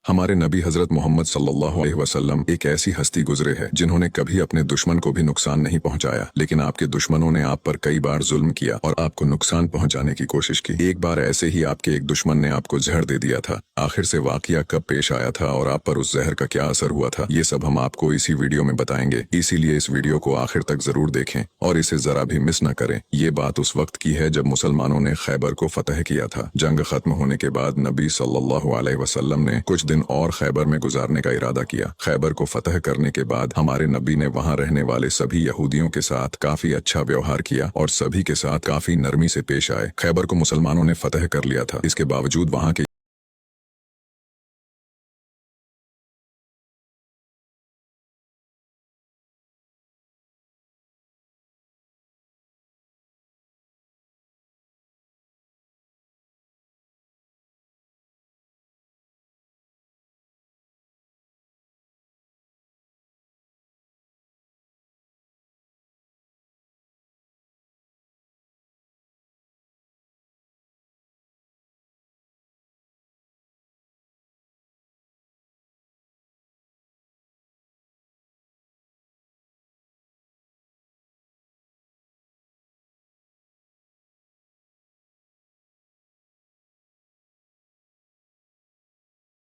हमारे नबी हजरत मोहम्मद सल्लल्लाहु अलैहि वसल्लम एक ऐसी हस्ती गुजरे है जिन्होंने कभी अपने दुश्मन को भी नुकसान नहीं पहुंचाया, लेकिन आपके दुश्मनों ने आप पर कई बार जुल्म किया और आपको नुकसान पहुंचाने की कोशिश की। एक बार ऐसे ही आपके एक दुश्मन ने आपको जहर दे दिया था। आखिर से वाकया कब पेश आया था और आप पर उस जहर का क्या असर हुआ था, ये सब हम आपको इसी वीडियो में बताएंगे। इसीलिए इस वीडियो को आखिर तक जरूर देखें और इसे जरा भी मिस न करें। ये बात उस वक्त की है जब मुसलमानों ने खैबर को फतह किया था। जंग खत्म होने के बाद नबी सल्लल्लाहु अलैहि वसल्लम ने कुछ दिन और खैबर में गुजारने का इरादा किया। खैबर को फतह करने के बाद हमारे नबी ने वहां रहने वाले सभी यहूदियों के साथ काफी अच्छा व्यवहार किया और सभी के साथ काफी नरमी से पेश आए। खैबर को मुसलमानों ने फतह कर लिया था, इसके बावजूद वहां के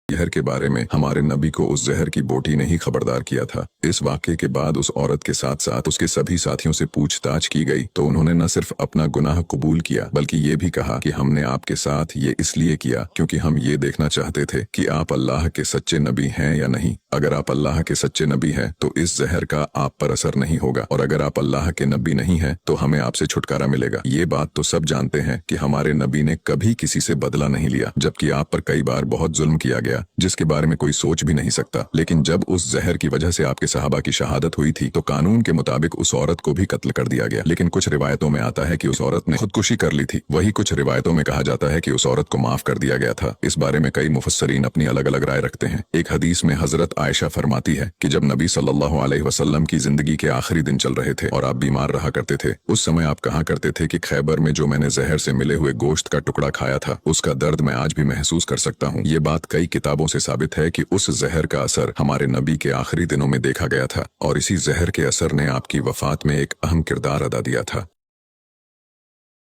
जहर के बारे में हमारे नबी को उस जहर की बोटी ने ही खबरदार किया था। इस वाक़े के बाद उस औरत के साथ साथ उसके सभी साथियों से पूछताछ की गई तो उन्होंने न सिर्फ अपना गुनाह कबूल किया बल्कि ये भी कहा कि हमने आपके साथ ये इसलिए किया क्योंकि हम ये देखना चाहते थे कि आप अल्लाह के सच्चे नबी हैं या नहीं। अगर आप अल्लाह के सच्चे नबी हैं तो इस जहर का आप पर असर नहीं होगा, और अगर आप अल्लाह के नबी नहीं हैं तो हमें आपसे छुटकारा मिलेगा। ये बात तो सब जानते हैं कि हमारे नबी ने कभी किसी से बदला नहीं लिया, जबकि आप पर कई बार बहुत जुल्म किया गया जिसके बारे में कोई सोच भी नहीं सकता। लेकिन जब उस जहर की वजह से आपके सहाबा की शहादत हुई थी तो कानून के मुताबिक उस औरत को भी कत्ल कर दिया गया। लेकिन कुछ रिवायतों में आता है कि उस औरत ने खुदकुशी कर ली थी, वही कुछ रिवायतों में कहा जाता है कि उस औरत को माफ कर दिया गया था। इस बारे में कई मुफस्सरीन अपनी अलग अलग राय रखते हैं। एक हदीस में हजरत आयशा फरमाती है कि जब नबी सल्लल्लाहु अलैहि वसल्लम की जिंदगी के आखिरी दिन चल रहे थे और आप बीमार रहा करते थे, उस समय आप कहा करते थे कि खैबर में जो मैंने जहर से मिले हुए गोश्त का टुकड़ा खाया था उसका दर्द मैं आज भी महसूस कर सकता हूँ। ये बात कई किताबों से साबित है कि उस जहर का असर हमारे नबी के आखिरी दिनों में देखा गया था और इसी जहर के असर ने आपकी वफात में एक अहम किरदार अदा दिया था।